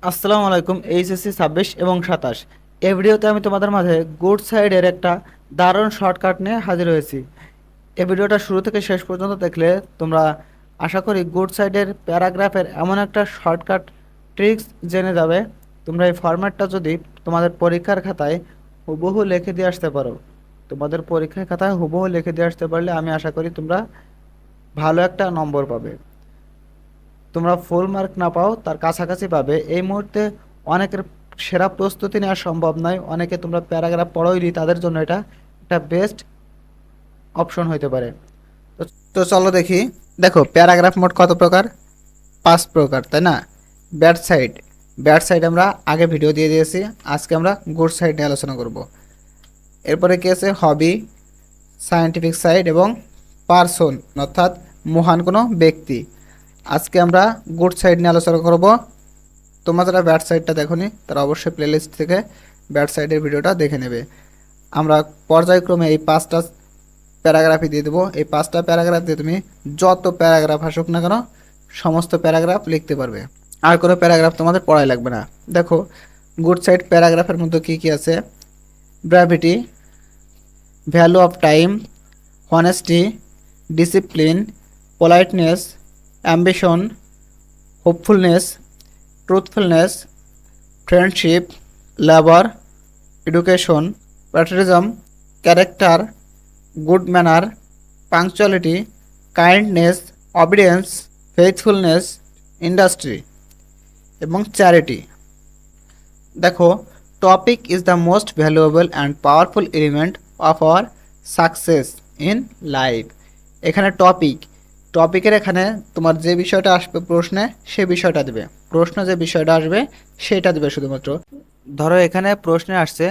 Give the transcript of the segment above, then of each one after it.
আসসালামু আলাইকুম। এইচএসসি 26 এবং 27 এই ভিডিওতে আমি তোমাদের মাঝে গুড সাইডের একটা দারুণ শর্টকাট নিয়ে হাজির হয়েছি। এই ভিডিওটা শুরু থেকে শেষ পর্যন্ত দেখলে তোমরা আশা করি গুড সাইডের প্যারাগ্রাফের এমন একটা শর্টকাট ট্রিক্স জেনে যাবে। তোমরা এই ফরম্যাটটা যদি তোমাদের পরীক্ষার খাতায় হুবহু লিখে দিয়ে আসতে পারো, তোমাদের পরীক্ষার খাতায় হুবহু লিখে দিয়ে আসতে পারলে আমি আশা করি তোমরা ভালো একটা নম্বর পাবে। তোমরা ফুল মার্ক না পাও তার কাছাকাছি পাবে। এই মুহূর্তে অনেকের সেরা প্রস্তুতি নেওয়া সম্ভব নয়, অনেকে তোমরা প্যারাগ্রাফ পড়োইনি, তাদের জন্য এটা একটা বেস্ট অপশন হইতে পারে। তো তো চলো দেখি। দেখো প্যারাগ্রাফ মোট কত প্রকার? 5 প্রকার, তাই না? ব্যাড সাইড, ব্যাড সাইড আমরা আগে ভিডিও দিয়ে দিয়েছি, আজকে আমরা গুড সাইড নিয়ে আলোচনা করব। এরপরে কি আছে? হবি, সায়েন্টিফিক সাইড এবং পার্সন, অর্থাৎ মহান কোনো ব্যক্তি। আজকে আমরা গুড সাইড নিয়ে আলোচনা করব। তোমরা যারা ব্যাড সাইডটা দেখোনি তারা অবশ্যই প্লেলিস্ট থেকে ব্যাড সাইডের ভিডিওটা দেখে নেবে। আমরা পর্যায়ক্রমে এই 5টা প্যারাগ্রাফই দিয়ে দেবো। এই 5টা প্যারাগ্রাফ দিয়ে তুমি যত প্যারাগ্রাফ আসুক না কেন সমস্ত প্যারাগ্রাফ লিখতে পারবে, আর কোনো প্যারাগ্রাফ তোমাদের পড়াই লাগবে না। দেখো গুড সাইড প্যারাগ্রাফের মধ্যে কী কী আছে? Brevity, value of time, honesty, discipline, politeness, ambition, hopefulness, truthfulness, friendship, labour, education, patriotism, character, good manner, punctuality, kindness, obedience, faithfulness, industry এবং চ্যারিটি। দেখো, topic is the most valuable and powerful element of our success in life. এখানে টপিকের এখানে তোমার যে বিষয়টা আসবে প্রশ্নে সে বিষয়টা দেবে, প্রশ্ন যে বিষয়টা আসবে সেটা দেবে শুধুমাত্র। ধরো এখানে প্রশ্নে আসছে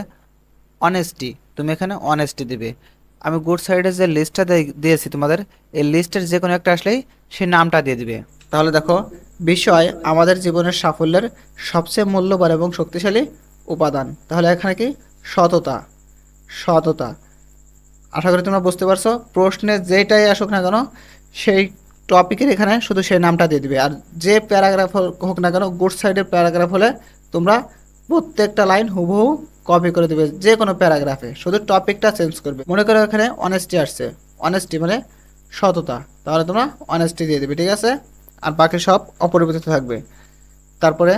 অনেস্টি, তুমি এখানে অনেস্টি দিবে। আমি গুড সাইডের যে লিস্টটা দিয়েছি তোমাদের, এই লিস্টের যে কোনো একটা আসলেই সেই নামটা দিয়ে দিবে। তাহলে দেখো, বিষয় আমাদের জীবনের সাফল্যের সবচেয়ে মূল্যবান এবং শক্তিশালী উপাদান। তাহলে এখানে কি? সততা, সততা। আশা করি তোমরা বুঝতে পারছো। প্রশ্নে যেটাই আসুক না কেন সেই টপিকের এখানে শুধু সেই নামটা দিয়ে দিবে। আর যে প্যারাগ্রাফ হোক না কেন, গুড সাইডের প্যারাগ্রাফ হলে তোমরা প্রত্যেকটা লাইন হুবহু কপি করে দেবে যে কোনো প্যারাগ্রাফে, শুধু টপিকটা চেঞ্জ করবে। মনে করো এখানে অনেস্টি আসছে, অনেস্টি মানে সততা, তাহলে তোমরা অনেস্টি দিয়ে দেবে, ঠিক আছে? আর বাকি সব অপরিবর্তিত থাকবে। তারপরে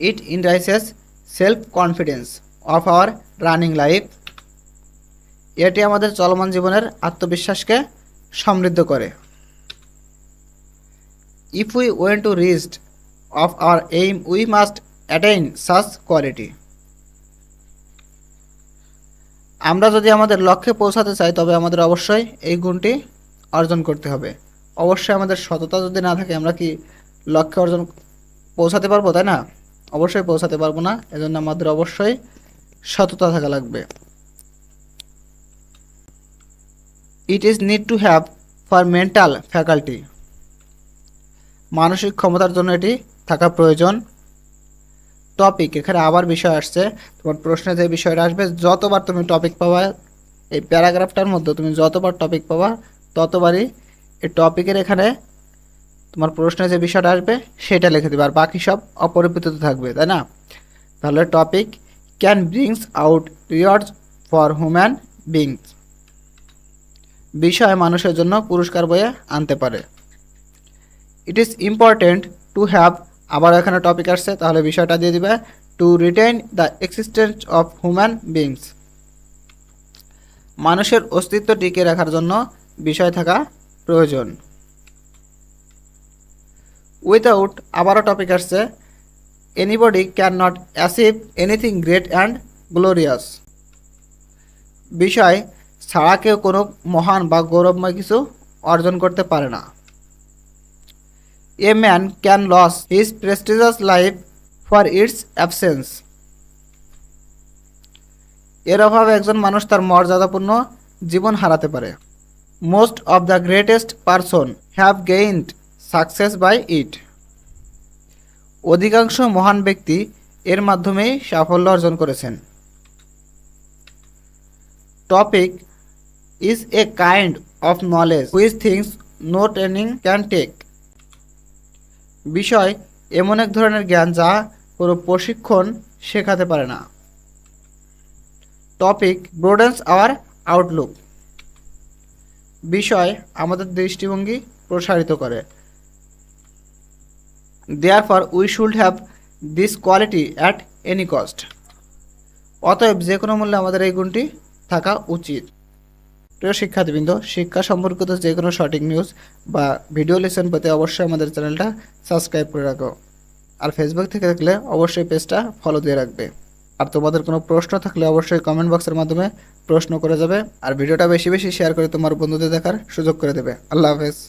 it indices self confidence of our running life. এটি আমাদের চলমান জীবনের আত্মবিশ্বাসকে সমৃদ্ধ করে। If we went to reach of our aim we must attain such quality. আমরা যদি আমাদের লক্ষ্যে পৌঁছাতে চাই তবে আমাদের অবশ্যই এই গুণটি অর্জন করতে হবে। অবশ্যই আমাদের সততা যদি না থাকে আমরা কি লক্ষ্যে পৌঁছাতে পারবো? তাই না? অবশ্যই পৌঁছাতে পারবো না, এজন্য আমাদের অবশ্যই সততা থাকা লাগবে। It is need to have for mental faculty. মানসিক ক্ষমতার জন্য এটি থাকা প্রয়োজন। টপিক, এখানে আবার বিষয় আসছে। তোমার প্রশ্নে যে বিষয়টা আসবে, যতবার তুমি টপিক পাবা এই প্যারাগ্রাফটার মধ্যে, তুমি যতবার টপিক পাবা ততবারই এই টপিকের এখানে তোমার প্রশ্নে যে বিষয়টা আসবে সেটা লিখে দেবে, আর বাকি সব অপরিবর্তিত থাকবে, তাই না? তাহলে topic can brings out rewards for human beings. বিষয় মানুষের জন্য পুরস্কার বয়ে আনতে পারে। It is important to have, আবার এখানে টপিক আসছে তাহলে বিষয়টা দিয়ে দিবে, to retain the existence of human beings. মানুষের অস্তিত্ব টিকিয়ে রাখার জন্য বিষয় থাকা প্রয়োজন। উইদাউট, আবারও টপিক আসছে, anybody can not achieve anything great and glorious. বিষয় ছাড়া কেউ কোনো মহান বা গৌরবময় কিছু অর্জন করতে পারে না। A man can lose his prestigious life for its absence. এর অভাবে একজন মানুষ তার মর্যাদাপূর্ণ জীবন হারাতে পারে। Most of the greatest person have gained success by it. অধিকাংশ মহান ব্যক্তি এর মাধ্যমেই সাফল্য অর্জন করেছেন। Topic is a kind of knowledge which things no training can take. বিষয় এমন এক ধরনের জ্ঞান যা কোনো প্রশিক্ষণ শেখাতে পারে না। টপিক ব্রোডেন্স আওয়ার আউটলুক, বিষয় আমাদের দৃষ্টিভঙ্গি প্রসারিত করে। Therefore we should have this quality at any cost, অতএব যে কোনো মূল্যে আমাদের এই গুণটি থাকা উচিত। প্রিয় শিক্ষার্থীবৃন্দ, শিক্ষা সম্পর্কিত যে কোনো সঠিক নিউজ বা ভিডিও লেসন পেতে অবশ্যই আমাদের চ্যানেলটা সাবস্ক্রাইব করে রাখো। আর ফেসবুক থেকে দেখলে অবশ্যই পেজটা ফলো দিয়ে রাখবে। আর তোমাদের কোনো প্রশ্ন থাকলে অবশ্যই কমেন্ট বক্সের মাধ্যমে প্রশ্ন করে যাবে। আর ভিডিওটা বেশি বেশি শেয়ার করে তোমার বন্ধুদের দেখার সুযোগ করে দেবে। আল্লাহ হাফেজ।